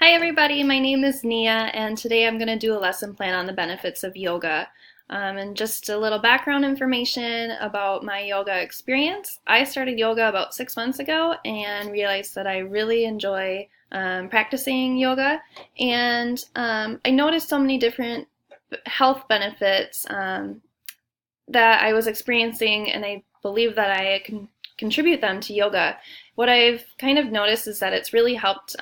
Hi everybody, my name is Nia and today I'm going to do a lesson plan on the benefits of yoga. And just a little background information about my yoga experience. I started yoga about 6 months ago and realized that I really enjoy practicing yoga, and I noticed so many different health benefits that I was experiencing, and I believe that I can contribute them to yoga. What I've kind of noticed is that it's really helped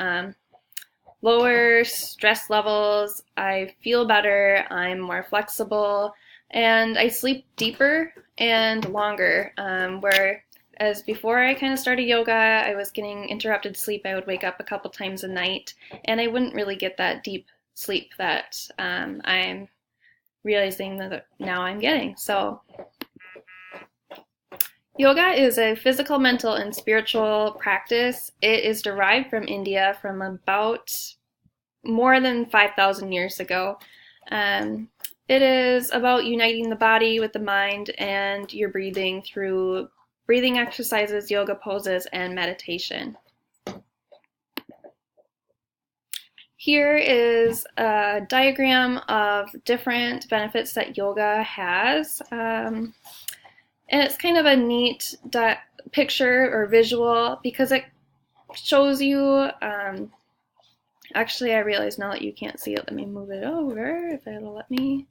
lower stress levels, I feel better, I'm more flexible, and I sleep deeper and longer. Whereas before I kind of started yoga, I was getting interrupted sleep. I would wake up a couple times a night, and I wouldn't really get that deep sleep that I'm realizing that now I'm getting. So yoga is a physical, mental, and spiritual practice. It is derived from India from about more than 5,000 years ago. It is about uniting the body with the mind and your breathing through breathing exercises, yoga poses, and meditation. Here is a diagram of different benefits that yoga has. And it's kind of a neat picture or visual because it shows you actually, I realize now that you can't see it. Let me move it over if it'll let me.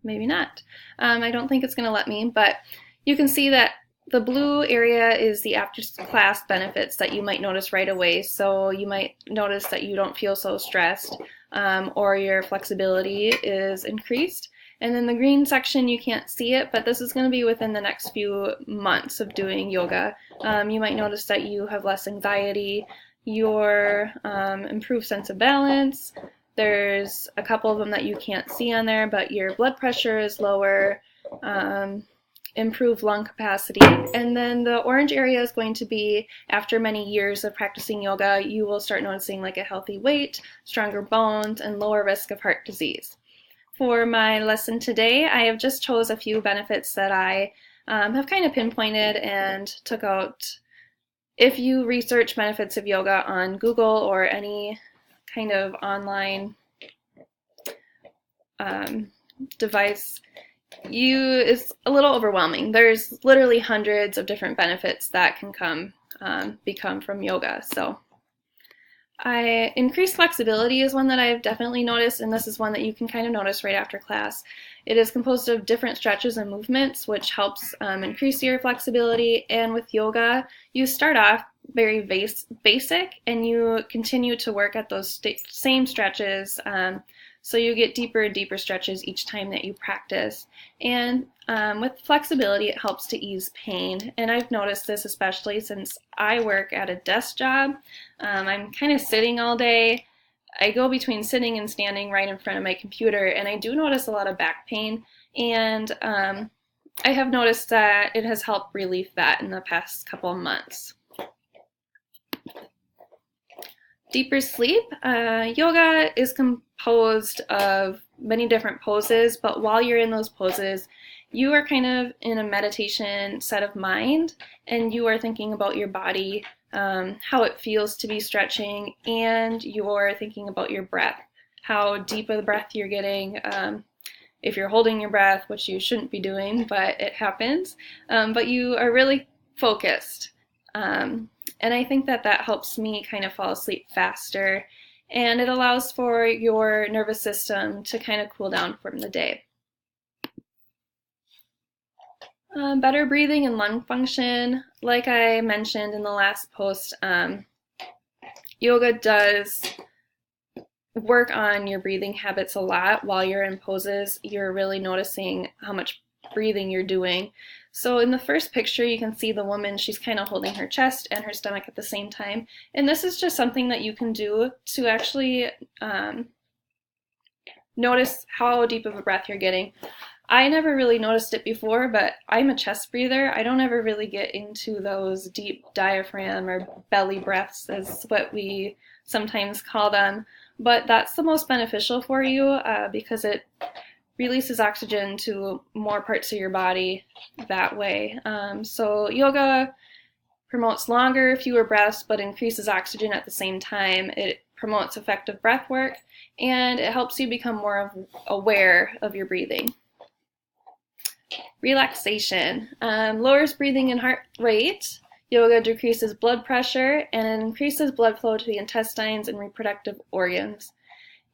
Maybe not. I don't think it's going to let me, but you can see that the blue area is the after class benefits that you might notice right away. So you might notice that you don't feel so stressed, or your flexibility is increased. And then the green section, you can't see it, but this is going to be within the next few months of doing yoga. You might notice that you have less anxiety, your improved sense of balance. There's a couple of them that you can't see on there, but your blood pressure is lower, improved lung capacity. And then the orange area is going to be after many years of practicing yoga, you will start noticing like a healthy weight, stronger bones, and lower risk of heart disease. For my lesson today, I have just chose a few benefits that I have kind of pinpointed and took out. If you research benefits of yoga on Google or any kind of online device, it's a little overwhelming. There's literally hundreds of different benefits that can become from yoga. So increased flexibility is one that I've definitely noticed, and this is one that you can kind of notice right after class. It is composed of different stretches and movements, which helps increase your flexibility. And with yoga, you start off very basic, and you continue to work at those same stretches. So you get deeper and deeper stretches each time that you practice. And with flexibility, it helps to ease pain. And I've noticed this especially since I work at a desk job. I'm kind of sitting all day. I go between sitting and standing right in front of my computer, and I do notice a lot of back pain. And I have noticed that it has helped relieve that in the past couple of months. Deeper sleep. Yoga is composed of many different poses, but while you're in those poses, you are kind of in a meditation set of mind, and you are thinking about your body, how it feels to be stretching, and you're thinking about your breath, how deep of the breath you're getting. If you're holding your breath, which you shouldn't be doing, but it happens, but you are really focused. And I think that helps me kind of fall asleep faster, and it allows for your nervous system to kind of cool down from the day. Better breathing and lung function. Like I mentioned in the last post, yoga does work on your breathing habits a lot. While you're in poses, you're really noticing how much breathing you're doing. So in the first picture, you can see the woman, she's kind of holding her chest and her stomach at the same time. And this is just something that you can do to actually notice how deep of a breath you're getting. I never really noticed it before, but I'm a chest breather. I don't ever really get into those deep diaphragm or belly breaths, as what we sometimes call them. But that's the most beneficial for you because it releases oxygen to more parts of your body that way. So yoga promotes longer, fewer breaths, but increases oxygen at the same time. It promotes effective breath work, and it helps you become more aware of your breathing. Relaxation lowers breathing and heart rate. Yoga decreases blood pressure and it increases blood flow to the intestines and reproductive organs.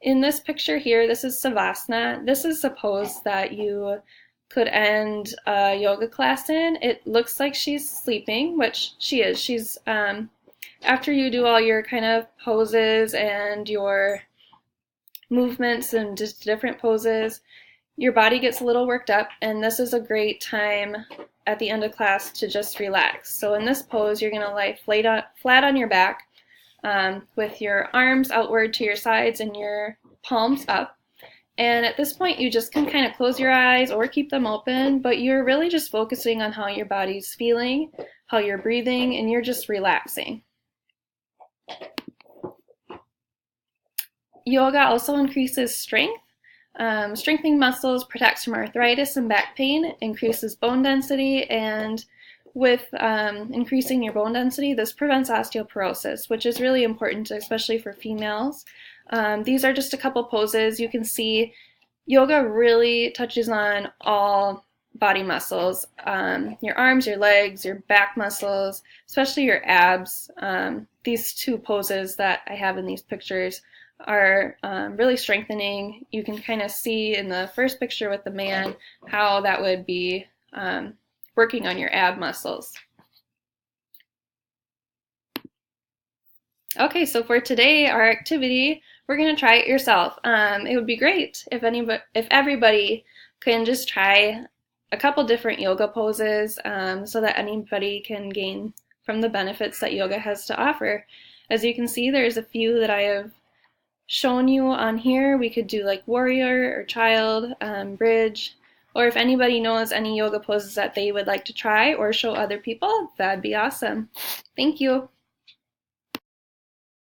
In this picture here, this is Savasana. This is a pose that you could end a yoga class in. It looks like she's sleeping, which she is. She's after you do all your kind of poses and your movements and just different poses, your body gets a little worked up, and this is a great time at the end of class to just relax. So in this pose, you're going to lie flat on your back with your arms outward to your sides and your palms up. And at this point, you just can kind of close your eyes or keep them open, but you're really just focusing on how your body's feeling, how you're breathing, and you're just relaxing. Yoga also increases strength. Strengthening muscles protects from arthritis and back pain, increases bone density, and with increasing your bone density, this prevents osteoporosis, which is really important, especially for females. These are just a couple poses. You can see yoga really touches on all body muscles, your arms, your legs, your back muscles, especially your abs. These two poses that I have in these pictures are really strengthening. You can kind of see in the first picture with the man how that would be working on your ab muscles. Okay, so for today, our activity, we're going to try it yourself. It would be great if everybody can just try a couple different yoga poses so that anybody can gain from the benefits that yoga has to offer. As you can see, there's a few that I have shown you on here. We could do like warrior or child, bridge, or if anybody knows any yoga poses that they would like to try or show other people, that'd be awesome. Thank you.